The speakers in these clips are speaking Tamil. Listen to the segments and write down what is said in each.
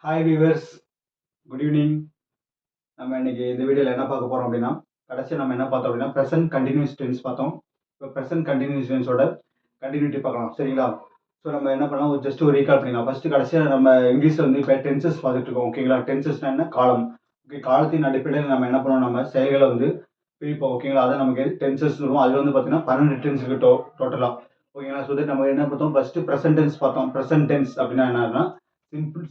Hi viewers, good evening. நம்ம இன்னைக்கு இந்த வீடியோவில் என்ன பார்க்க போகிறோம் அப்படின்னா, கடைசி நம்ம என்ன பார்த்தோம் அப்படின்னா ப்ரெசன்ட் கண்டினியூஸ் டென்ஸ் பார்த்தோம். இப்போ ப்ரெசன்ட் கண்டினியூஸ் டென்ஸோட கண்டினியூட்டி பார்க்கலாம், சரிங்களா? ஸோ நம்ம என்ன பண்ணலாம், ஜஸ்ட் ஒரு ரீகால் பண்ணிக்கலாம். ஃபர்ஸ்ட் கடைசியாக நம்ம இங்கிலீஷில் வந்து இப்போ டென்சஸ் பார்த்துட்டு இருக்கோம், ஓகேங்களா? டென்சஸ்னா என்ன? காலம். ஓகே, காலத்தின் அடிப்படையில் நம்ம என்ன பண்ணோம், நம்ம செயல்களை வந்து பிரிப்போம், ஓகேங்களா? அதை நமக்கு டென்சஸ் சொல்லுவோம். அதில் வந்து பார்த்தீங்கன்னா 12 டென்ஸ் இருக்கு டோட்டலாக, ஓகேங்களா? ஸோ நம்ம என்ன பார்த்தோம், ஃபர்ஸ்ட் ப்ரெசன்ட் டென்ஸ் பார்த்தோம். ப்ரெசன்ட் டென்ஸ் அப்படின்னா என்னன்னா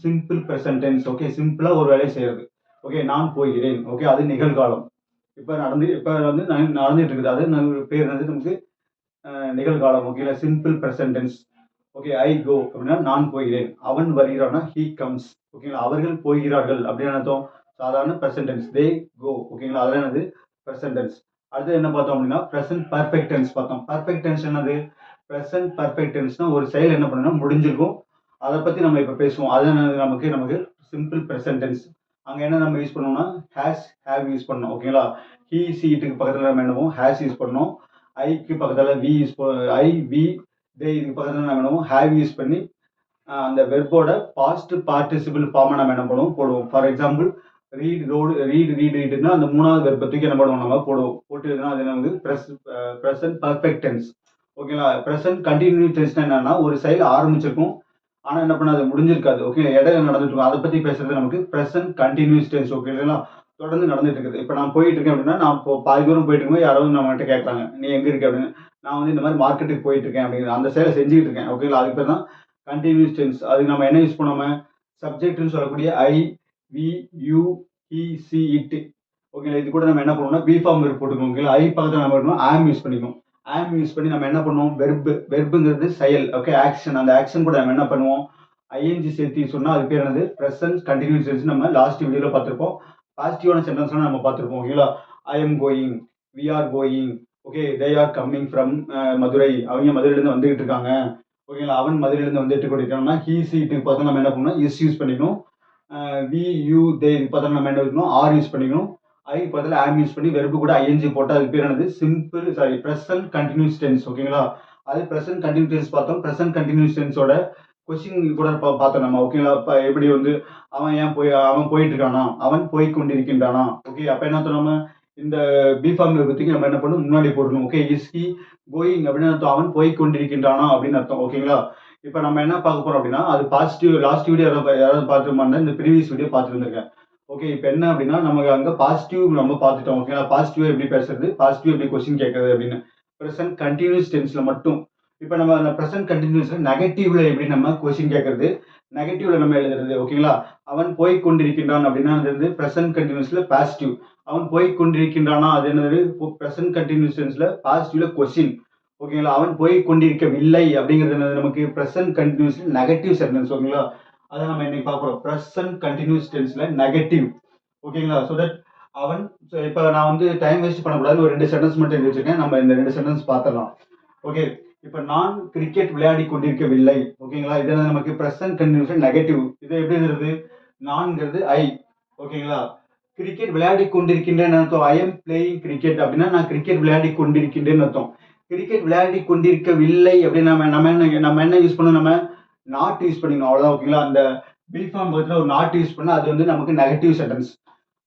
சிம்பிள் ப்ரெசன்ட் டென்ஸ். ஓகே, சிம்பிளா ஒரு வேலையை செய்யறது. ஓகே, நான் போகிறேன். ஓகே, அது நிகழ்காலம். இப்ப வந்து நடந்துட்டு இருக்குது. அது பேர் வந்து நமக்கு நிகழ்காலம். ஓகேங்களா, சிம்பிள் ப்ரெசன்ட் டென்ஸ். ஓகே, ஐ கோ அப்படின்னா நான் போகிறேன். அவன் வருகிறான்னா ஹீ கம்ஸ். ஓகேங்களா, அவர்கள் போகிறார்கள் அப்படின்னு அர்த்தம். சாதாரண ப்ரெசன்ட் டென்ஸ். தே கோ. ஓகேங்களா, அதெல்லாம் என்னது? Present tense. அடுத்து என்ன பார்த்தோம் அப்படின்னா ப்ரெசன்ட் பர்ஃபெக்ட் டென்ஸ் பார்த்தோம். பர்ஃபெக்ட் டென்ஸ் என்னது? ப்ரெசன்ட் பர்ஃபெக்ட் டென்ஸ்னா ஒரு செயல் என்ன பண்ணுன்னா முடிஞ்சிருக்கும், அதை பத்தி நம்ம இப்ப பேசுவோம். அது நமக்கு நமக்கு சிம்பிள் ப்ரெசன்ட் டென்ஸ். அங்க என்ன நம்ம யூஸ் பண்ணுவோம்னா ஹேஸ், ஹேவ் யூஸ் பண்ணோம், ஓகேங்களா? ஹி சீட்டுக்கு பக்கத்துல நம்ம என்னவோம் ஹேஸ் யூஸ் பண்ணோம். ஐக்கு பக்கத்துல we use I we they இதுக்கு பக்கத்துல நம்ம என்னவோம் ஹேவ் யூஸ் பண்ணி அந்த வெர்போட பாஸ்ட் பார்ட்டிசிபிள் ஃபார்மை நம்ம என்ன பண்ணுவோம் போடுவோம். ஃபார் எக்ஸாம்பிள் ரீடுனா அந்த மூணாவது வெர்பை தூக்கி என்ன பண்ணுவோம், நம்ம போட்டு அது நமக்கு ப்ரெசன்ட் பர்ஃபெக்ட் டென்ஸ். ஓகேங்களா, ப்ரெசன்ட் கண்டினியூ டென்ஸ் என்னன்னா ஒரு செயல் ஆரம்பிச்சிருக்கும், ஆனா என்ன பண்ணாது, முடிஞ்சிருக்காது. ஓகே, இடையில நடந்துட்டு இருக்கும், அதை பத்தி பேசுறது நமக்கு ப்ரெசன்ட் கண்டினியூஸ் டென்ஸ். ஓகேங்களா, தொடர்ந்து நடந்துட்டு இருக்குது. இப்போ நான் போயிட்டு இருக்கேன் அப்படின்னா, நான் இப்போ பாதி தூரம் போயிட்டு இருக்கும்போது யாராவது நம்ம கிட்ட கேட்கறாங்க, நீ எங்க இருக்க அப்படின்னு. நான் வந்து இந்த மாதிரி மார்க்கெட்டுக்கு போயிட்டு இருக்கேன் அப்படிங்கிற அந்த செயலை செஞ்சுட்டு இருக்கேன். ஓகேங்களா, அதுக்கு பேர் தான் கண்டினியூஸ் டென்ஸ். அதுக்கு நம்ம என்ன யூஸ் பண்ணோம், சப்ஜெக்ட்னு சொல்லக்கூடிய I we you he she it. ஓகேங்களா, இது கூட நம்ம என்ன பண்ணுவோம்னா பி ஃபார்ம் வெர்ப் போட்டுக்கணும். ஓகேங்களா, ஐ பக்கத்தில் நம்ம பண்ணணும் ஆம் யூஸ் பண்ணிக்கணும். ஆம் யூஸ் பண்ணி நம்ம என்ன பண்ணுவோம், வெர்புங்கிறது செயல். Okay, action. அந்த ஆக்ஷன் கூட நம்ம என்ன பண்ணுவோம், ஐஎன்ஜி சேர்த்து சொன்னா அது பேர் என்னது, ப்ரெசன்ட் கண்டினியூஸ் டென்ஸ். நம்ம லாஸ்ட் வீடியோல பார்த்திருப்போம். பாசிட்டிவான சென்டென்ஸ்லாம் நம்ம பார்த்திருப்போம். ஓகேங்களா, I am going, we are going, okay, they are coming from Madurai, அவங்க மதுரையிலேருந்து வந்துகிட்டு இருக்காங்க. ஓகேங்களா, அவன் மதுரையிலேருந்து வந்துட்டு கொண்டிருக்காங்கன்னா ஹீ சீட்டுக்கு பார்த்தா நம்ம என்ன பண்ணணும், இஸ் யூஸ் பண்ணிக்கணும். வி யூ தே பார்த்தா நம்ம என்ன இருக்கணும், ஆர் யூஸ் பண்ணிக்கணும். ஐ பதில் ஆம் யூஸ் பண்ணி வெர்பு கூட ஐஎன்ஜி போட்டால் அது பேர் என்னது, ப்ரெசன்ட் கண்டினியூஸ் டென்ஸ். ஓகேங்களா, அது ப்ரெசன்ட் கண்டினியூஸ் டென்ஸ் பார்த்தோம். ப்ரெசன்ட் கண்டினியூஸ் டென்ஸோட கொஸ்டின் கூட பார்த்தோம் நம்ம. ஓகேங்களா, இப்போ எப்படி வந்து அவன் போயிட்டு இருக்கானா, அவன் போய் கொண்டிருக்கின்றானா. ஓகே, அப்போ என்ன நம்ம இந்த பி ஃபார்ம் பத்தி நம்ம என்ன பண்ணணும், முன்னாடி போடணும். ஓகே, இஸ் ஹி கோயிங் அப்படின்னு அர்த்தம், அவன் போய் கொண்டிருக்கின்றானா அப்படின்னு அர்த்தம். ஓகேங்களா, இப்போ நம்ம என்ன பார்க்க போறோம் அப்படின்னா, அது பாசிட்டிவ். லாஸ்ட் வீடியோ யாராவது பார்த்துருமான்னு இந்த ப்ரீவியஸ் வீடியோ பார்த்துருந்துருக்கேன். ஓகே, இப்போ என்ன அப்படின்னா நமக்கு அங்கே பாசிட்டிவ் நம்ம பார்த்துட்டோம். ஓகேங்களா, பாசிட்டிவ் எப்படி பேசுறது, பாசிட்டிவ் எப்படி கொஸ்டின் கேட்கறது அப்படின்னு ப்ரெசன்ட் கண்டினியூஸ் டென்ஸ்ல மட்டும். இப்போ நம்ம அந்த ப்ரெசன்ட் கண்டினியூஸ்ல நெகட்டிவ்ல எப்படி நம்ம கொஸ்டின் கேட்கறது, நெகட்டிவ்ல நம்ம எழுதுறது. ஓகேங்களா, அவன் போய் கொண்டிருக்கின்றான் அப்படின்னா அது வந்து ப்ரெசன்ட் கண்டினியூஸ்ல பாசிட்டிவ். அவன் போய் கொண்டிருக்கின்றானா அது என்னது, ப்ரெசன்ட் கண்டினியூஸ் டென்ஸ்ல பாசிட்டிவ்ல கொஸ்டின். ஓகேங்களா, அவன் போய் கொண்டிருக்கவில்லை அப்படிங்கிறது என்னது, நமக்கு ப்ரெசன்ட் கண்டினியூஸ்ல நெகட்டிவ் சென்டென்ஸ். ஓகேங்களா, அதை நம்ம இன்னைக்கு பார்க்க போறோம். ப்ரெசன்ட் கண்டினியூஸ் டென்ஸ்ல நெகட்டிவ். ஓகேங்களா, ஸோ தட் அவன். இப்போ நான் வந்து டைம் வேஸ்ட் பண்ணக்கூடாது, ஒரு 2 சென்டென்ஸ் மட்டும் எழுதி வச்சிருக்கேன். நம்ம இந்த 2 சென்டென்ஸ் பார்த்துடலாம். ஓகே, இப்போ நான் கிரிக்கெட் விளையாடி கொண்டிருக்கவில்லை. ஓகேங்களா, இது நமக்கு ப்ரெசன்ட் கண்டினியூஸ் நெகட்டிவ். இது எப்படி எழுதுறது, நான்கிறது ஐ. ஓகேங்களா, கிரிக்கெட் விளையாடி கொண்டிருக்கின்றேன்னு அர்த்தம். ஐ எம் பிளேயிங் கிரிக்கெட் அப்படின்னா நான் கிரிக்கெட் விளையாடி கொண்டிருக்கின்றேன்னு அர்த்தம். கிரிக்கெட் விளையாடி கொண்டிருக்கவில்லை அப்படின்னு நம்ம என்ன யூஸ் பண்ணணும், நம்ம நாட் யூஸ் பண்ணிக்கணும். அவ்வளவுதான். ஓகேங்களா, அந்த பி ஃபார்ம் பக்கத்தில் ஒரு நாட் யூஸ் பண்ணா அது வந்து நமக்கு நெகட்டிவ் சென்டென்ஸ்.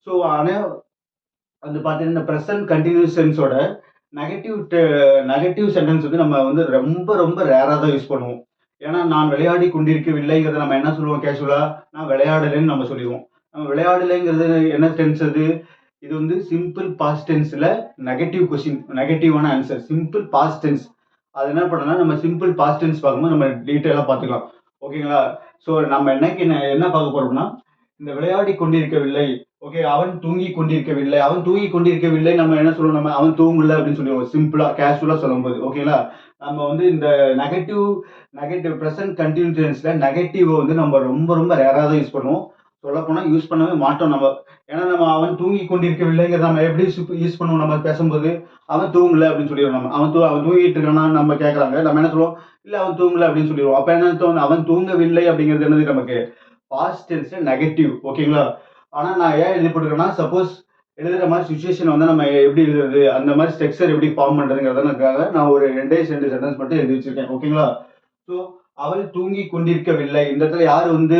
ஸோ ஆனால் வந்து பார்த்தீங்கன்னா இந்த ப்ரெசன்ட் கண்டினியூஸ் டென்ஸோட நெகட்டிவ் சென்டென்ஸ் வந்து நம்ம வந்து ரொம்ப ரொம்ப ரேராக தான் யூஸ் பண்ணுவோம். ஏன்னா நான் விளையாடி கொண்டிருக்கவில்லைங்கிறத நம்ம என்ன சொல்லுவோம், கேஷுவலா நான் விளையாடலைன்னு நம்ம சொல்லிடுவோம். நம்ம விளையாடலைங்கிறது என்ன டென்ஸ் அது, இது வந்து சிம்பிள் பாஸ்ட் டென்ஸ்ல நெகட்டிவ் கொஸ்டின், நெகட்டிவான ஆன்சர், சிம்பிள் பாஸ்ட் டென்ஸ். அது என்ன பண்ணலாம், நம்ம சிம்பிள் பாஸ்ட் டென்ஸ் பார்க்கும்போது நம்ம டீட்டெயிலாக பார்த்துக்கலாம். ஓகேங்களா, ஸோ நம்ம என்ன பார்க்க போறோம்னா இந்த விளையாடி கொண்டிருக்கவில்லை. ஓகே, அவன் தூங்கி கொண்டிருக்கவில்லை. அவன் தூங்கி கொண்டிருக்கவில்லை நம்ம என்ன சொல்லுவோம், நம்ம அவன் தூங்கல அப்படின்னு சொல்லுவோம், சிம்பிளா கேஷுவலா சொல்லும்போது. ஓகேங்களா, நம்ம வந்து இந்த நெகட்டிவ் ப்ரெசன்ட் கண்டினியூஸ் டென்ஸ்ல நெகட்டிவ் வந்து நம்ம ரொம்ப ரொம்ப ரேரா தான் யூஸ் பண்ணுவோம். சொல்ல போனா யூஸ் பண்ணவே மாட்டோம் நம்ம. ஏன்னா நம்ம அவன் தூங்கி கொண்டிருக்கவில்லைங்கிறத நம்ம எப்படி யூஸ் பண்ணுவோம், நம்ம பேசும்போது அவன் தூங்கல அப்படின்னு சொல்லிடுவோம். நம்ம அவன் தூங்கிட்டு இருக்கானா நம்ம கேட்கறாங்க, நம்ம என்ன சொல்லுவோம், இல்ல அவன் தூங்கல அப்படின்னு சொல்லிடுவோம். அப்ப என்ன தோணும், அவன் தூங்கவில்லை அப்படிங்கிறது என்னது, நமக்கு பாஸ்ட் டென்ஸ்ல நெகட்டிவ். ஓகேங்களா, ஆனா நான் ஏன் எழுதி போட்டுருக்கேன்னா சப்போஸ் எழுதுற மாதிரி சுச்சுவேஷன் வந்து நம்ம எப்படி எழுதுறது, அந்த மாதிரி ஸ்ட்ரக்சர் எப்படி ஃபார்ம் பண்றதுங்கிறதுக்காக நான் ஒரு 2 சென்டென்ஸ் மட்டும் எழுதி வச்சிருக்கேன். ஓகேங்களா, ஸோ அவள் தூங்கி கொண்டிருக்கவில்லை. இந்த இடத்துல யாரு வந்து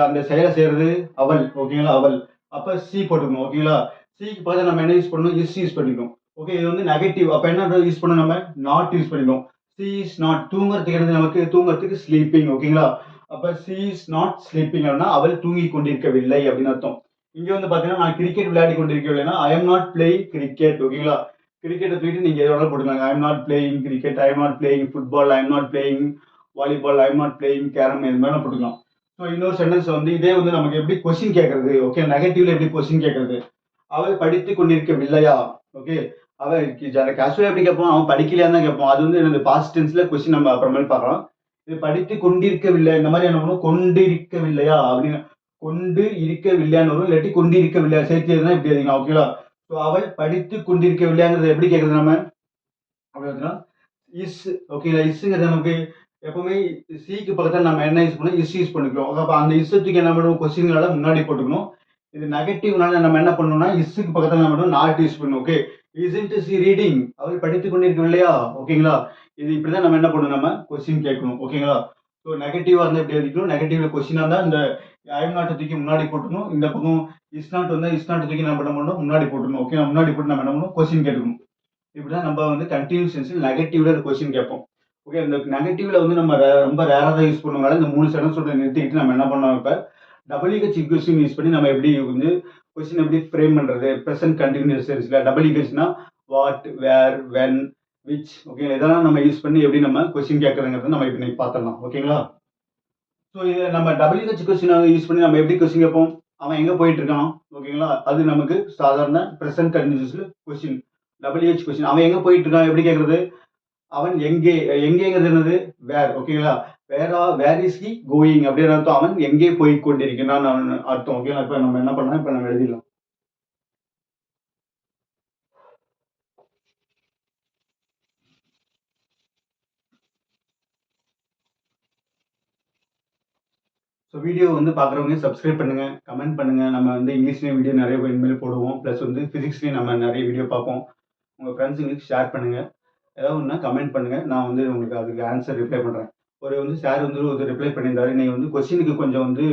அந்த செயலை செய்யறது? அவள். ஓகேங்களா? அவள். அப்ப சி போட்டுக்கணும். ஓகேங்களா? சிக்கு பதிலா நம்ம என்ன யூஸ் பண்ணணும்? இஸ் யூஸ் பண்ணிக்கணும். ஓகே, இது வந்து நெகட்டிவ். அப்ப என்ன யூஸ் பண்ணணும் நம்ம? நாட் யூஸ் பண்ணிக்கணும். C is not. தூங்குறதுக்கு என்னது நமக்கு? தூங்குறதுக்கு ஸ்லீப்பிங். ஓகேங்களா? அப்ப சி இஸ் நாட் ஸ்லீப்பிங் அப்படின்னா அவள் தூங்கி கொண்டிருக்கவில்லை அப்படின்னு அர்த்தம். இங்க வந்து பாத்தீங்கன்னா நான் கிரிக்கெட் விளையாடி கொண்டிருக்கவில்லைன்னா I am not playing cricket. ஓகேங்களா? கிரிக்கெட்டை தூக்கிட்டு நீங்க எது வேணாலும் போட்டுக்கோங்க. I am not playing cricket, I am not playing football, I am not playing volleyball, I am not playing carrom, இது மாதிரி போட்டுக்கலாம். ஸோ இன்னொரு சென்டென்ஸ் வந்து இதே வந்து நமக்கு எப்படி கொஸ்டின் கேட்கறது? ஓகே, நெகட்டிவ்ல எப்படி கொஸ்டின் கேட்கறது? அவள் படித்துக் கொண்டிருக்கவில்லையா? ஓகே, அவன் கேஷுவலா எப்படி கேட்போம்? அவன் படிக்கலையான்னு தான் கேட்போம். அது வந்து என்னது பாஸ்ட் டென்ஸ்ல கொஸ்டின் நம்ம அப்புறமேல் பார்க்கலாம். இது படித்துக் கொண்டிருக்கவில்லை, இந்த மாதிரி என்ன பண்ணும்? கொண்டிருக்கவில்லையா அப்படின்னு கொண்டு இருக்கவில்லையான்னு வரும். இல்லாட்டி கொண்டிருக்கவில்லையா சேர்த்து எதுனா இப்படி எழுதிக்கலாம். ஓகேவா? ஸோ அவள் படித்துக் கொண்டிருக்கவில்லையாங்கிறத எப்படி கேட்கறது நம்ம? அப்படின்னா இஸ். ஓகேங்களா? இஸ்ங்கிறது நமக்கு எப்பவுமே சிக்கு பக்கத்துல நம்ம என்ன யூஸ் பண்ணணும்? இஸ் யூஸ் பண்ணிக்கிறோம். அப்ப அந்த இஸ்ஸுக்கு என்ன பண்ணுவோம்? கொஸ்டின்களை முன்னாடி போட்டுக்கணும். இது நெகட்டிவ்னால நம்ம என்ன பண்ணணும்னா இஸ்ஸுக்கு பக்கத்துல என்ன பண்ணணும்? நாட் யூஸ் பண்ணணும். Okay, isn't she reading? அவள் படித்துக் கொண்டிருக்கவில்லையா? ஓகேங்களா? இது இப்படிதான் நம்ம என்ன பண்ணணும்? நம்ம கொஸ்டின் கேட்கணும். ஓகேங்களா? ஸோ நெகட்டிவா இருந்தா எப்படி எழுதிக்கணும்? நெகட்டிவ்ல கொஸ்டினா இருந்தா இந்த ஐ எம் நாட் தூக்கி முன்னாடி போட்டுக்கணும். இந்த பக்கம் இஸ் நாட் வந்தா இஸ் நாட் தூக்கி நம்ம என்ன பண்ணணும்? முன்னாடி போட்டுக்கணும். ஓகே, முன்னாடி போட்டு நம்ம என்ன பண்ணணும்? கொஸ்டின் கேட்கணும். இப்படிதான் நம்ம வந்து கண்டினியூஸ் டென்ஸ்ல நெகட்டிவ்ல கொஸ்டின் கேட்போம். ஓகே, இந்த நெகட்டிவ்ல வந்து நம்ம ரொம்ப ரேரா தான் யூஸ் பண்ணுவாங்க. இந்த 3 சென்டென்ஸோட நிறுத்திக்கிட்டு நம்ம என்ன பண்ணோம்? இப்ப WH கொஸ்டின் யூஸ் பண்ணி நம்ம எப்படி வந்து கொஸ்டின் எப்படி ஃப்ரேம் பண்றது? பிரசன்ட் கண்டினியூஸ் டென்ஸ்ல WHனா what, where, when, which. Okay, இதெல்லாம் நம்ம யூஸ் பண்ணி எப்படி நம்ம கொஸ்டின் கேட்கறதுங்கிறத நம்ம இப்ப இன்னைக்கு பார்த்துடலாம். ஓகேங்களா? ஸோ இதை நம்ம WH கொஸ்டின் யூஸ் பண்ணி நம்ம எப்படி கொஸ்டின் கேட்போம்? அவன் எங்க போயிட்டு இருக்கான்? ஓகேங்களா? அது நமக்கு சாதாரண பிரசன்ட் கண்டினியூஸ்ல கொஸ்டின். WH கொஸ்டின் அவன் எங்க போயிட்டு இருக்கான்? எப்படி கேட்கறது? அவன் எங்கே? எங்கேங்கிறது என்னது? வேர். ஓகேங்களா? வேர் இஸ் ஹி கோயிங் அப்படின்னு அர்த்தம். அவன் எங்கே போய் கொண்டிருக்கிறான் அர்த்தம். ஓகேங்களா? இப்ப நம்ம என்ன பண்ணலாம்? இப்ப நம்ம எழுதிடலாம். ஸோ வீடியோ வந்து பார்க்குறவங்க சப்ஸ்கிரைப் பண்ணுங்க, கமெண்ட் பண்ணுங்க. நம்ம வந்து இங்கிலீஷ்லேயும் வீடியோ நிறைய இனிமேல் போடுவோம். ப்ளஸ் வந்து ஃபிசிக்ஸ்லேயும் நம்ம நிறைய வீடியோ பார்ப்போம். உங்கள் ஃப்ரெண்ட்ஸுங்களுக்கு ஷேர் பண்ணுங்க. ஏதாவது ஒன்றா கமெண்ட் பண்ணுங்க. நான் வந்து உங்களுக்கு அதுக்கு ஆன்சர் ரிப்ளை பண்ணுறேன். ஒரு வந்து சார் வந்து ஒரு ரிப்ளை பண்ணியிருந்தாரு. நீங்கள் வந்து கொஸ்டினுக்கு கொஞ்சம் வந்து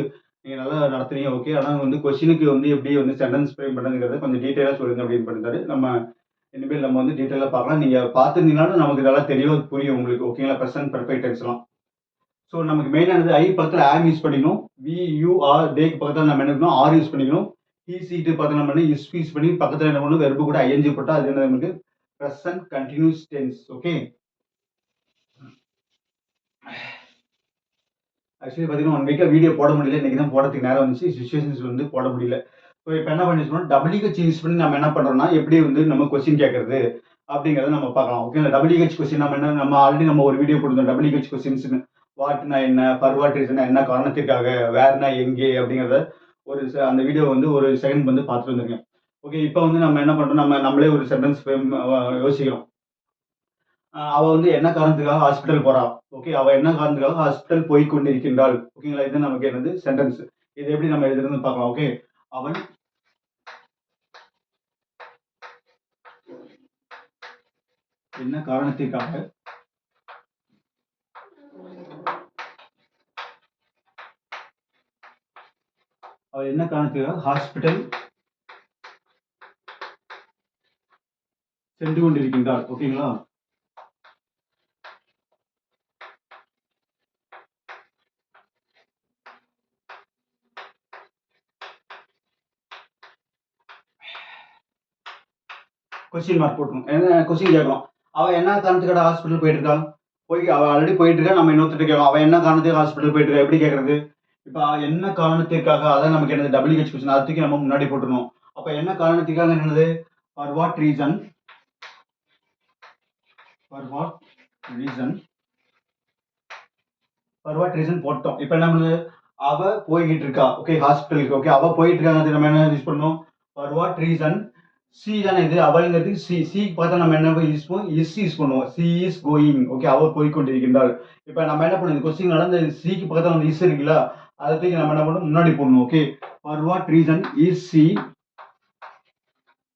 நீங்கள் நல்லா நடத்துறீங்க ஓகே. ஆனால் வந்து கொஸ்டினுக்கு வந்து எப்படி வந்து சென்டென்ஸ் ஃப்ரேம் பண்ணுறதுங்கிறத கொஞ்சம் டீட்டெயிலாக சொல்லுங்க அப்படின்னு பண்ணியிருந்தாரு. நம்ம இனிமேல் நம்ம வந்து டீட்டெயிலாக பார்க்கலாம். நீங்கள் பார்த்துருந்தீங்கனாலும் நமக்கு நல்லா தெளிவாக புரியும் உங்களுக்கு. ஓகேங்களா? Present perfect டென்ஸ்லாம். ஸோ நமக்கு மெயினானது ஐ பக்கத்தில் ஆம் யூஸ் பண்ணிக்கணும். வி யூ ஆர் டேக்கு பக்கத்தில் நம்ம என்ன பண்ணணும்? ஆர் யூஸ் பண்ணிக்கணும். ஹி சீட்டு பக்கத்தில் நம்ம பண்ணி இஸ் யூஸ் பண்ணி பக்கத்தில் என்ன பண்ணணும்? வெர்பு கூட ஐஎன்ஜி போட்டால் அது என்ன நமக்கு present continuous tense. Okay, actually பார்த்தீங்கன்னா 1 வீக்காக வீடியோ போட முடியல. இன்னைக்கு தான் போடுறதுக்கு நேரம் வந்துச்சு. சிச்சுவேஷன்ஸ் வந்து போட முடியல. ஸோ இப்போ என்ன பண்ணி சொன்னோம்? WH யூஸ் பண்ணி நம்ம என்ன பண்ணுறோம்னா எப்படி வந்து நம்ம கொஸ்டின் கேட்கறது அப்படிங்கிறத நம்ம பார்க்கலாம். ஓகேங்களா? WH கொஸ்டின் நம்ம ஆல்ரெடி நம்ம ஒரு வீடியோ போட்டிருந்தோம். WH கொஸ்டின்ஸ் வாட்னா என்ன, ஃபார் வாட் ரீசன் என்ன காரணத்திற்காக, வேர்னா எங்கே அப்படிங்கிறத அந்த வீடியோ வந்து ஒரு செகண்ட் வந்து பார்த்துட்டு வந்துருங்க. ஓகே, இப்போ வந்து நம்ம என்ன பண்ணுறோம்? நம்மளே ஒரு சென்டென்ஸ் யோசிக்கிறோம். அவ வந்து என்ன காரணத்துக்காக ஹாஸ்பிட்டல் போறா? ஓகே, அவ என்ன காரணத்துக்காக ஹாஸ்பிட்டல் போய் கொண்டிருக்கின்றாள்? ஓகேங்களா? இது நமக்கு என்னது? சென்டென்ஸ். இது எப்படி நம்ம எழுதுறதுன்னு பார்க்கலாம். ஓகே, அவன் என்ன காரணத்திற்காக அவள் என்ன காரணத்துக்காக ஹாஸ்பிட்டல் சென்று கொண்டிருக்கின்றாள்? ஓகேங்களா? கொஸ்டின் மார்க் போட்டுரும். என்ன கொஸ்டின் கேட்கலாம்? அவ என்ன காரணத்துக்காக ஹாஸ்பிட்டல் போயிட்டு இருக்கா? அவ ஆல்ரெடி போயிட்டு இருக்கா. நம்ம இன்னொருத்தர் கேட்கலாம். அவ என்ன காரணத்துக்கு ஹாஸ்பிட்டல் போயிட்டு இருக்கா? எப்படி கேட்கறது? இப்ப என்ன காரணத்திற்காக அதான் நமக்கு என்னது? WH question. அதை தூக்கி நம்ம முன்னாடி போட்டுருணும். அப்ப என்ன காரணத்துக்காக என்னது? For what reason? For what reason? For what reason போட்டோம். இப்போ என்ன பண்ணுது? அவ போய்கிட்டு இருக்கா. ஓகே, ஹாஸ்பிட்டலுக்கு. ஓகே, அவ போயிட்டு இருக்காங்க. நம்ம என்ன யூஸ் பண்ணணும்? For what reason? சி தானே இது. அவளுங்கிறது சி. சிக்கு பார்த்தா நம்ம என்ன யூஸ் பண்ணுவோம்? இஸ் யூஸ் பண்ணுவோம். C is going. ஓகே, அவ போய் கொண்டிருக்கின்றாள். இப்போ நம்ம என்ன பண்ணுவோம்? கொஸ்டின் நடந்த சிக்கு பக்கத்தில் வந்து இஸ் இருக்குல்ல, அதை தூக்கி நம்ம என்ன பண்ணணும்? முன்னாடி போடணும். Okay, for what reason is C.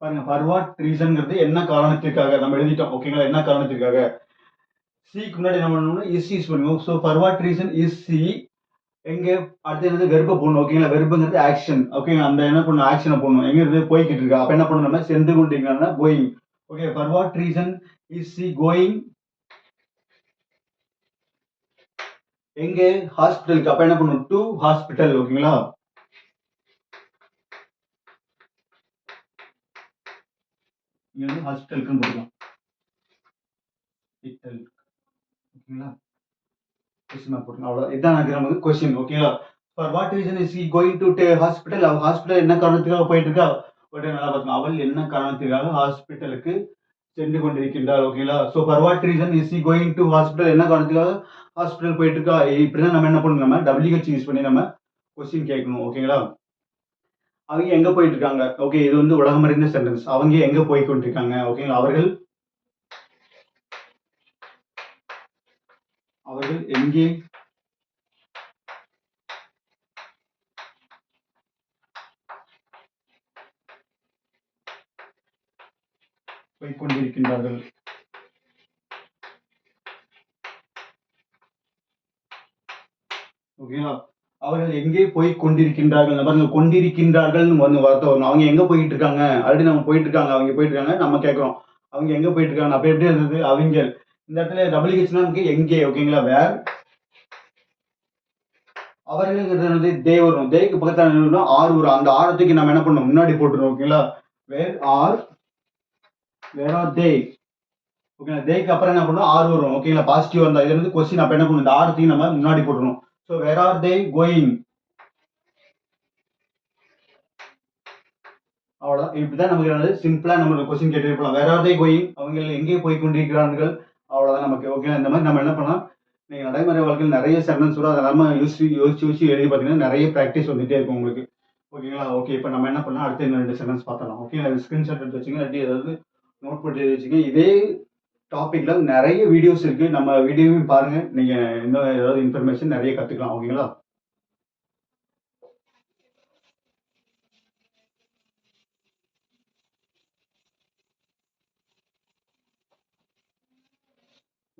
பாருங்க, ஃபார் வாட் ரீசன்ங்கிறது என்ன காரணத்திற்காக நம்ம எழுதிட்டோம். ஓகேங்களா? என்ன காரணத்திற்காக? சிக்கு முன்னாடி என்ன பண்ணணும், இஸ் யூஸ் பண்ணுவோம். So for what reason is C எங்க அடுத்து என்னது வெர்ப போடணும். ஓகேங்களா, வெர்புங்கிறது ஆக்ஷன். ஓகேங்களா, அந்த என்ன பண்ணணும், ஆக்ஷனை போடணும். எங்க இருந்து போய்கிட்டு இருக்கா, அப்ப என்ன பண்ணணும், நம்ம சென்று கொண்டிருக்காங்கன்னா going. Okay, for what reason is she going எங்க ஹாஸ்பிட்டலுக்கு, அப்ப என்ன பண்ணணும், டு ஹாஸ்பிட்டல். ஓகேங்களா, இங்க வந்து ஹாஸ்பிட்டலுக்குன்னு போடலாம். ஓகேங்களா, கொஸ்டின் மார்க் போட்டுங்க, அவ்வளோ. இதான் நமக்கு கொஸ்டின். ஓகேங்களா, for what reason is he going to hospital, அவள் ஹாஸ்பிட்டல் என்ன காரணத்துக்காக போயிட்டு இருக்கா. உடனே நல்லா பார்த்துக்கணும், அவள் என்ன காரணத்துக்காக ஹாஸ்பிட்டலுக்கு சென்று கொண்டிருக்கின்றாள். ஓகேங்களா, so for what reason is he going to hospital, என்ன காரணத்துக்காக ஹாஸ்பிட்டல் போயிட்டு இருக்கா. இப்படிதான் நம்ம என்ன பண்ணணும், நம்ம WH யூஸ் பண்ணி நம்ம கொஸ்டின் கேட்கணும். ஓகேங்களா, அவங்க எங்க போயிட்டு இருக்காங்க. ஓகே, இது வந்து உலகம் அறிந்த சென்டென்ஸ். அவங்க எங்க போய் கொண்டிருக்காங்க. ஓகேங்களா, அவர்கள் எங்கே போய் கொண்டிருக்கின்றார்கள். ஓகேங்களா, அவர்கள் எங்கே போய் கொண்டிருக்கின்றார்கள். பாருங்க, கொண்டிருக்கின்றார்கள் வந்து வார்த்தை வரும். அவங்க எங்க போயிட்டு இருக்காங்க, ஆல்ரெடி நம்ம போயிட்டு இருக்காங்க, அவங்க போயிட்டு இருக்காங்க, நம்ம கேட்கிறோம் அவங்க எங்க போயிட்டு இருக்காங்க. அப்ப எப்படி இருந்தது, அவங்க. இந்த இடத்துல WHனா நமக்கு எங்கே. ஓகேங்களா, வேர். அவர்கள் வந்து தே வரும். தேக்கு பக்கத்துல ஆர் வரும். அந்த ஆரத்துக்கு நம்ம என்ன பண்ணணும், முன்னாடி போட்டுருவோம். ஓகேங்களா, வேர் ஆர் தே. ஓகேங்களா, தேக்கு அப்புறம் என்ன பண்ணணும், ஆர் வரும். ஓகேங்களா, பாசிட்டிவ் வந்தா இது வந்து கொஸ்டின். அப்ப என்ன பண்ணணும், இந்த ஆரத்தையும் நம்ம முன்னாடி போட்டுருணும். So where are they going. அவ்வளவுதான். இப்படிதான் நமக்கு என்னது, சிம்பிளா நம்ம கொஸ்டின் கேட்டு இருக்கலாம். வேர் ஆர் தே கோயிங், அவங்க எங்கே போய் கொண்டிருக்கிறார்கள். அவ்வளவுதான் நமக்கு. ஓகே, இந்த மாதிரி நம்ம என்ன பண்ணலாம், நீங்க நடைமுறை வாழ்க்கையில் நிறைய சென்டென்ஸ் வரும். அதை நம்ம யோசிச்சு எழுதி பார்த்தீங்கன்னா நிறைய ப்ராக்டிஸ் வந்துட்டே இருக்கும் உங்களுக்கு. ஓகேங்களா, ஓகே, இப்போ நம்ம என்ன பண்ணலாம், அடுத்த இன்னும் 2 சென்டென்ஸ் பார்த்தலாம். ஓகே, ஸ்கிரீன்ஷாட் எடுத்து வச்சுங்க, இல்லாட்டி ஏதாவது நோட் போட்டு எழுதி வச்சுங்க. இதே டாபிக்ல நிறைய வீடியோஸ் இருக்கு, நம்ம வீடியோவையும் பாருங்க. நீங்க இன்னும் ஏதாவது இன்ஃபர்மேஷன் நிறைய கத்துக்கலாம். ஓகேங்களா,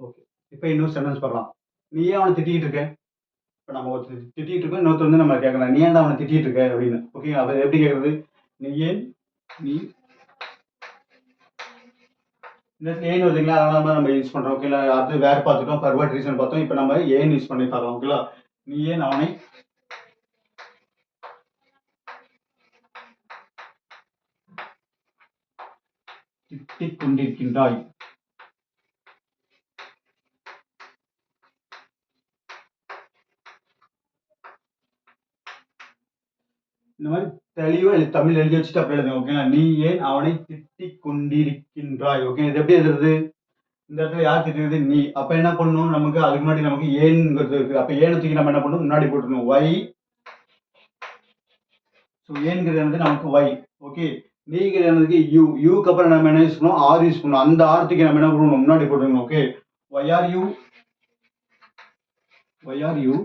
ஓகே. இப்போ இன்னொரு சென்டென்ஸ் பார்க்கலாம். நீ ஏன் அவனை திட்டிக்கிட்டு இருக்க. இப்போ நம்ம ஒருத்தர் திட்டிகிட்டு இருக்கோம், இன்னொருத்தர் வந்து நம்ம கேட்கலாம், நீ ஏன்டா அவனை திட்டிகிட்டு இருக்க அப்படின்னு. ஓகே, அதை எப்படி கேட்கறது, நீ ஏன், நீ இந்த இடத்துல ஏன் வருதுங்களா, அதனால நம்ம யூஸ் பண்றோம். ஓகேங்களா, அடுத்து வேற பார்த்துட்டோம், ஃபார்வர்ட் ரீசன் பார்த்தோம். இப்போ நம்ம ஏன் யூஸ் பண்ணி பார்க்கலாம். ஓகேங்களா, நீ ஏன் அவனை திட்டிக் கொண்டிருக்கின்றாய். இந்த மாதிரி தெளிவா தமிழ் எழுதி வச்சுட்டு அப்படி எழுதுங்க. ஓகேங்களா, நீ ஏன் அவனை திட்டிக் கொண்டிருக்கின்றாய். ஓகே, இது எப்படி எழுதுறது, இந்த இடத்துல யார் திட்டுறது, நீ. அப்ப என்ன பண்ணணும், நமக்கு அதுக்கு முன்னாடி நமக்கு ஏன்ங்கிறது இருக்கு. அப்ப ஏன்னு தூக்கி நம்ம என்ன பண்ணணும், முன்னாடி போட்டுருணும். வை. ஸோ ஏன்கிறது வந்து நமக்கு வை. ஓகே, நீங்கிறது என்னதுக்கு யூ. யூக்கு அப்புறம் நம்ம என்ன யூஸ் பண்ணணும், ஆர் யூஸ் பண்ணணும். அந்த ஆர்த்துக்கு நம்ம என்ன பண்ணணும், முன்னாடி போட்டுருணும். Okay, why are you. Why are you.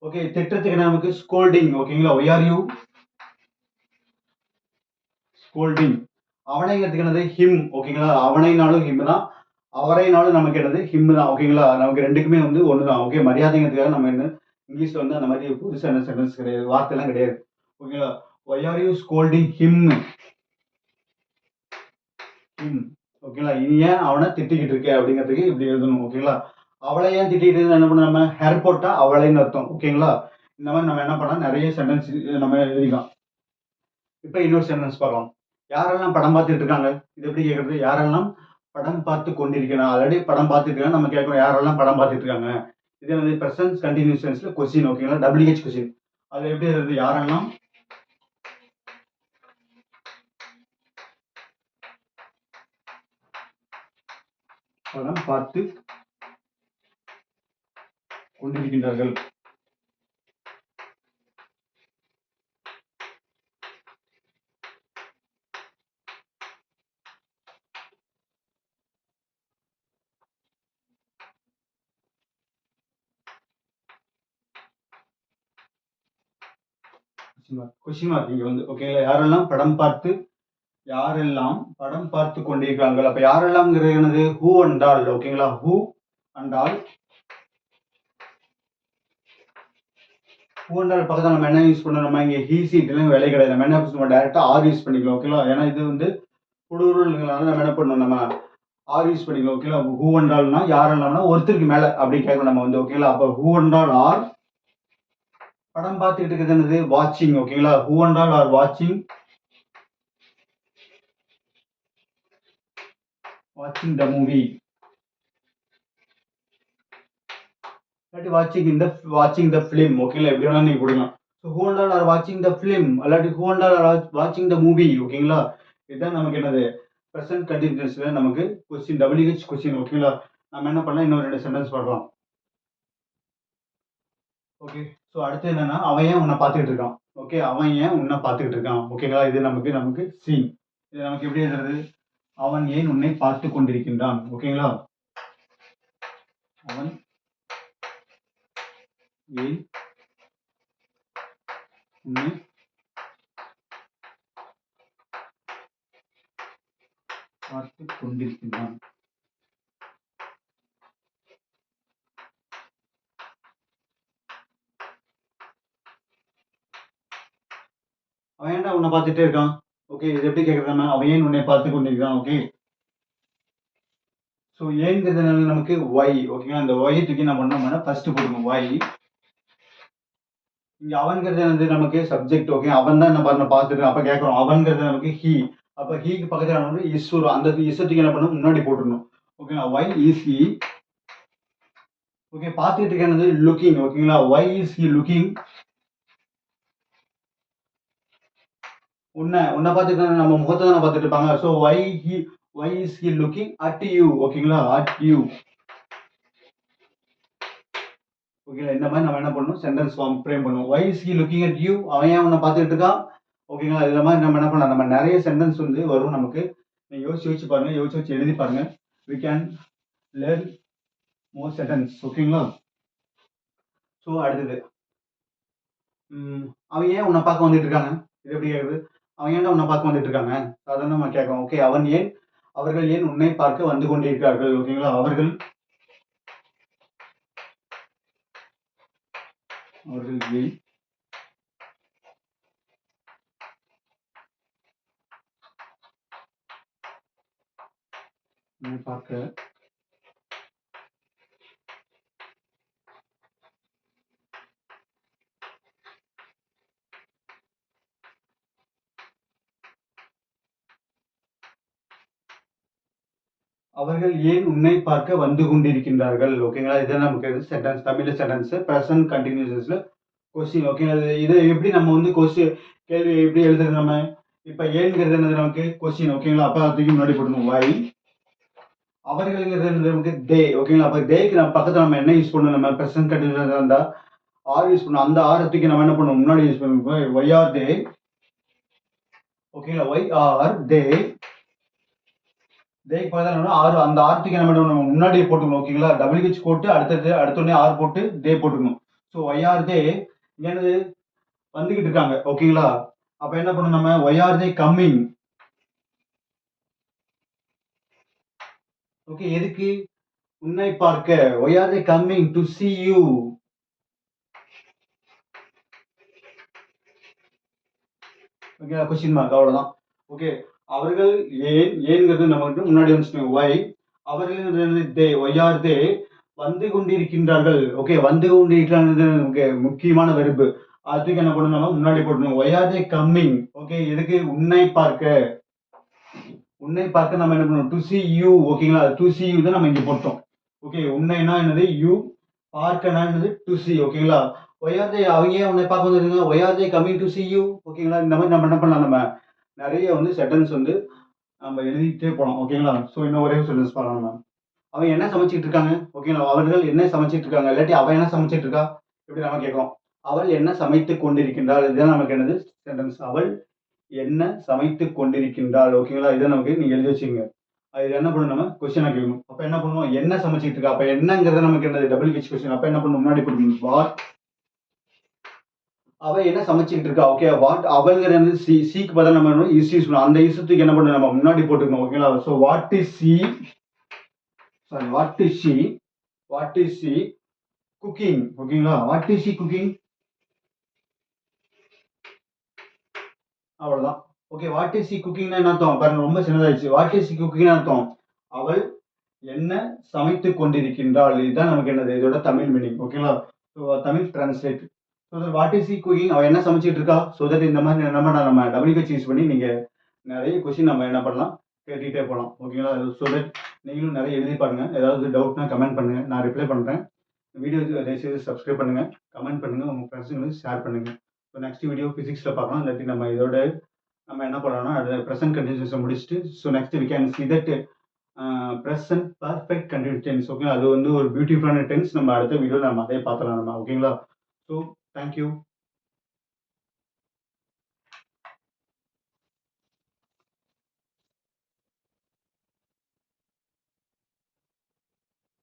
Okay, திட்டத்துக்கு நமக்கு ஸ்கோல்டிங். ஓகேங்களா, ஒய் ஆர் யூ ஸ்கோல்டிங். அவனைங்கிறதுக்கு என்னது, ஹிம். ஓகேங்களா, அவனைனாலும் ஹிம் தான், அவரைனாலும் நமக்கு என்னது, ஹிம் தான். ஓகேங்களா, நமக்கு ரெண்டுக்குமே வந்து ஒன்று தான். ஓகே, மரியாதைங்கிறதுக்காக நம்ம என்ன இங்கிலீஷ்ல வந்து அந்த மாதிரி புதுசான சென்டென்ஸ் கிடையாது, வார்த்தைலாம் கிடையாது. ஓகேங்களா, why are you scolding him. Him. ஓகேங்களா, இனி ஏன் அவனை திட்டிக்கிட்டு இருக்க அப்படிங்கிறதுக்கு இப்படி எழுதணும். ஓகேங்களா, அவளை ஏன் திட்டிட்டு என்ன பண்ண, நம்ம ஹேர் போட்டா அவளைன்னு அர்த்தம். ஓகேங்களா, இந்த மாதிரி நம்ம என்ன பண்ணலாம், நிறைய சென்டென்ஸ் நம்ம எழுதிக்கலாம். இப்போ இன்னொரு சென்டென்ஸ் பார்க்கலாம். யாரெல்லாம் படம் பார்த்துட்டு இருக்காங்க, இது எப்படி கேட்கறது, யாரெல்லாம் படம் பார்த்து கொண்டிருக்கிறாங்க. ஆல்ரெடி படம் பார்த்துட்டு இருக்காங்க, நம்ம கேட்கறோம் யாரெல்லாம் படம் பார்த்துட்டு இருக்காங்க. இது வந்து பிரசன்ட் கண்டினியூஸ் டென்ஸ்ல கொஸ்டின். ஓகேங்களா, WH கொஸ்டின். அது எப்படி எழுதுறது, யாரெல்லாம் படம் பார்த்து கொண்டிருக்கின்றார்கள். கொஸ்டின் மார்க் இங்க வந்து. ஓகேங்களா, யாரெல்லாம் படம் பார்த்து கொண்டிருக்கிறார்கள். அப்ப யாரெல்லாம் என்னது, ஹூ என்றால். ஓகேங்களா, who and all. Who and all பக்கத்தில் நம்ம என்ன யூஸ் பண்ணோம், நம்ம இங்கே ஹீ சீட்லாம் வேலை கிடையாது. நம்ம என்ன நம்ம டேரெக்டாக ஆர் யூஸ் பண்ணிக்கலாம். ஓகேங்களா, ஏன்னா இது வந்து புளூரல்னால நம்ம என்ன பண்ணணும், நம்ம ஆர் யூஸ் பண்ணிக்கலாம். ஓகேங்களா, ஹூ அண்ட் ஆல்னா யாரெல்லாம்னா ஒருத்தருக்கு மேலே அப்படி கேட்கணும் நம்ம வந்து. ஓகேங்களா, அப்போ ஹூ அண்ட் ஆல் ஆர் படம் பார்த்துக்கிட்டு இருக்கிறது என்னது, வாட்சிங். ஓகேங்களா, ஹூ அண்ட் ஆல் ஆர் வாட்சிங் த மூவி. இல்லாட்டி வாட்சிங் த ஃபிலிம். ஓகேங்களா, எப்படி வேணாலும் நீங்க கொடுக்கலாம். So who and all are வாட்சிங் த ஃபிலிம், இல்லாட்டி ஹூ அண்ட் ஆல் ஆர் வாட்சிங் த மூவி. ஓகேங்களா, இதுதான் நமக்கு என்னது ப்ரெசன்ட் கண்டினியூஸ்ல நமக்கு கொஸ்டின், WH கொஸ்டின். ஓகேங்களா, நம்ம என்ன பண்ணலாம், இன்னொரு 2 சென்டென்ஸ் பார்க்கலாம். ஓகே, ஸோ அடுத்து என்னன்னா, அவன் ஏன் உன்னை பார்த்துக்கிட்டு இருக்கான். ஓகே, அவன் ஏன் உன்னை பார்த்துக்கிட்டு இருக்கான். ஓகேங்களா, இது நமக்கு சீன். இது நமக்கு எப்படி எழுதுறது, அவன் ஏன் உன்னை பார்த்து கொண்டிருக்கின்றான். ஓகேங்களா, அவன் ஏன் உன்னை பார்த்து கொண்டிருக்கின்றான். அவன் ஏன்டா உன்னை பார்த்துட்டே இருக்கான். ஓகே, இது எப்படி கேட்கறது, அவன் ஏன் உன்னை பார்த்து கொண்டிருக்கான். ஓகே, ஸோ ஏங்கிறது நமக்கு ஒய். ஓகேங்களா, இந்த ஒய் தூக்கி என்ன பண்ணோம்னா ஃபர்ஸ்ட் போட்டுக்கணும் ஒய். இங்க அவன்கிறது என்னது நமக்கு சப்ஜெக்ட். ஓகே, அவன் தான் என்ன பண்ண பார்த்துட்டு அப்ப கேட்கறோம். அவன்கிறது நமக்கு ஹீ. அப்ப ஹீக்கு பக்கத்துல வந்து இஸ் வரும். அந்த இசத்துக்கு என்ன பண்ணணும், முன்னாடி போட்டுடணும். ஓகேங்களா, ஒய் இஸ் ஹீ. ஓகே, பார்த்துட்டு இருக்கிறது லுக்கிங். ஓகேங்களா, ஒய் இஸ் ஹீ லுக்கிங். உன்னை பார்த்துட்டு நம்ம முகத்தை தான் பார்த்துட்டு இருப்பாங்க. So why is he looking at you. ஓகேங்களா, அட் யூ. ஓகேங்களா, இந்த மாதிரி நம்ம என்ன பண்ணணும், சென்டென்ஸ் ஃபார்ம் ஃப்ரேம் பண்ணுவோம். Why is he looking at you, அவன் ஏன் உன்னை பார்த்துட்டு இருக்கான். ஓகேங்களா, இதில் மாதிரி நம்ம என்ன பண்ணலாம், நம்ம நிறைய சென்டென்ஸ் வந்து வரும் நமக்கு. நீங்கள் யோசிச்சு பாருங்க, யோசிச்சு எழுதி பாருங்க. We can learn more sentence. ஓகேங்களா, ஸோ அடுத்தது அவன் ஏன் உன்னை பார்க்க வந்துட்டு இருக்காங்க. இது எப்படி கேட்குது, அவன் ஏன்டா உன்னை பார்க்க வந்துட்டு இருக்காங்க. அதான் நம்ம கேட்கணும். ஓகே, அவர்கள் ஏன் உன்னை பார்க்க வந்து கொண்டிருக்கிறார்கள். ஓகேங்களா, அவர்கள் ஏன் உன்னை பார்க்க அவர்கள் ஏன் உன்னை பார்க்க வந்து கொண்டிருக்கின்றார்கள். ஓகேங்களா, இதான் நமக்கு சென்டென்ஸ், தமிழ்ல சென்டென்ஸ் ப்ரெசன்ட் கண்டினியூஸ்ல கொஸ்டின். ஓகேங்களா, இதை எப்படி நம்ம வந்து கேள்வி எப்படி எழுதுறது, நம்ம இப்ப ஏன்ங்கிறது என்னது நமக்கு கொஸ்டின். ஓகேங்களா, அப்ப அதுக்கு முன்னாடி போடணும் வை. அவர்கள்ங்கிறது என்னது நமக்கு தே. ஓகேங்களா, அப்ப தேக்கு நம்ம பக்கத்துல நம்ம என்ன யூஸ் பண்ணணும், நம்ம ப்ரெசன்ட் கண்டினியூஸ் இருந்தா ஆர் யூஸ் பண்ணணும். அந்த ஆரத்துக்கு நம்ம என்ன பண்ணணும், முன்னாடி யூஸ் பண்ணுவோம் ஒய் ஆர் தே. ஓகேங்களா, ஒய் ஆர் தே. தேக்கு பக்கத்துல ஆறு, அந்த ஆர்த்துக்கு என்ன பண்ணணும், நம்ம முன்னாடி போட்டுக்கணும். ஓகேங்களா, WH போட்டு அடுத்தோடனே ஆர் போட்டு தே போட்டுக்கணும். ஸோ ஒய் ஆர் தே என்னது வந்துகிட்டு இருக்காங்க. ஓகேங்களா, அப்ப என்ன பண்ணணும், நம்ம why are they coming. Okay, எதுக்கு, உன்னை பார்க்க. Why are they coming to see you. Okay, question mark, அவ்வளவுதான். ஓகே, அவர்கள் ஏன்ங்கிறது நமக்கு முன்னாடி வந்து ஒய். அவர்கள் தே, ஒய் ஆர் தே வந்து கொண்டிருக்கின்றார்கள். ஓகே, வந்து கொண்டிருக்கிறாங்க முக்கியமான வெர்பு. அதுக்கு என்ன பண்ணணும், நம்ம முன்னாடி போடணும் why are they coming. Okay, எதுக்கு, உன்னை பார்க்க. உன்னை பார்க்க நம்ம என்ன பண்ணணும், டு see you. ஓகேங்களா, டு see you தான் நம்ம இங்க போட்டோம். ஓகே, உன்னைனா என்னது யூ, பார்க்கனா என்னது டு see. ஓகேங்களா, ஒய் ஆர் தே, அவங்க ஏன் உன்னை பார்க்க வந்துருக்காங்க, why are they coming to see you. ஓகேங்களா, இந்த மாதிரி நம்ம என்ன பண்ணலாம், நம்ம நிறைய வந்து சென்டென்ஸ் வந்து நம்ம எழுதிட்டே போகலாம். ஓகேங்களா, ஸோ இன்னும் ஒரே சென்டென்ஸ் பார்க்கலாம். நம்ம அவன் என்ன சமைச்சிட்டு இருக்காங்க. ஓகேங்களா, அவர்கள் என்ன சமைச்சிட்டு இருக்காங்க, இல்லாட்டி அவன் என்ன சமைச்சிட்டு இருக்கா, இப்படி நம்ம கேட்கலாம். அவள் என்ன சமைத்து கொண்டிருக்கின்றாள், இதுதான் நமக்கு என்னது சென்டென்ஸ். அவள் என்ன சமைத்து கொண்டிருக்கின்றாள். ஓகேங்களா, இதை நமக்கு நீங்க எழுதி வச்சுங்க. அது என்ன பண்ணணும், நம்ம கொஸ்டினா கேட்கணும். அப்ப என்ன பண்ணுவோம், என்ன சமைச்சிட்டு இருக்கா. அப்ப என்னங்கிறது நமக்கு என்னது WH கொஸ்டின். அப்ப என்ன பண்ணணும், முன்னாடி போடணும் வாட். அவ என்ன சமைச்சிட்டு இருக்கா. ஓகே, வாட் அவள்ங்கிறது சீக்கு பதில் நம்ம இஸ் யூஸ் பண்ணணும். அந்த இசத்துக்கு என்ன பண்ணணும், நம்ம முன்னாடி போட்டுக்கணும். ஓகேங்களா, so what is she. What is she cooking? ஓகேங்களா? What is she cooking? அவ்வளவுதான். ஓகே, வாட் இஸ் சி குக்கிங்னா என்ன அர்த்தம்? பாருங்க, ரொம்ப சின்னதாயிடுச்சு. வாட் இஸ் சி குக்கிங்னா அர்த்தம், அவள் என்ன சமைத்துக் கொண்டிருக்கின்றாள். இதுதான் நமக்கு என்னது, இதோட தமிழ் மீனிங். ஓகேங்களா? So Tamil translate. So what is she cooking, அவள் என்ன சமைச்சிட்டு இருக்கா. ஸோ தட் இந்த மாதிரி என்ன பண்ணலாம், நம்ம டபிள்யூஹெச் யூஸ் பண்ணி நீங்க நிறைய கொஸ்டின் நம்ம என்ன பண்ணலாம், கேட்டுக்கிட்டே போகலாம். ஓகேங்களா? ஸோ தட் நீங்களும் நிறைய எழுதி பாருங்க. ஏதாவது டவுட்னா கமெண்ட் பண்ணுங்க, நான் ரிப்ளை பண்றேன். வீடியோ தயவுசெய்து சப்ஸ்கிரைப் பண்ணுங்க, கமெண்ட் பண்ணுங்க, உங்க ஃப்ரெண்ட்ஸுங்களுக்கு ஷேர் பண்ணுங்க. ஸோ நெக்ஸ்ட் வீடியோ பிசிக்ஸ்ல பார்க்கலாம். இல்லாட்டி நம்ம இதோட நம்ம என்ன பண்ணலாம்னா, அது ப்ரெசென்ட் கண்டினியூஸை முடிச்சுட்டு so next we can see that present perfect continuous tense. Okay, அது வந்து ஒரு பியூட்டிஃபுல்லான டென்ஸ். நம்ம அடுத்த வீடியோ நம்ம அதே பார்த்துலாம் நம்ம. ஓகேங்களா? So thank you.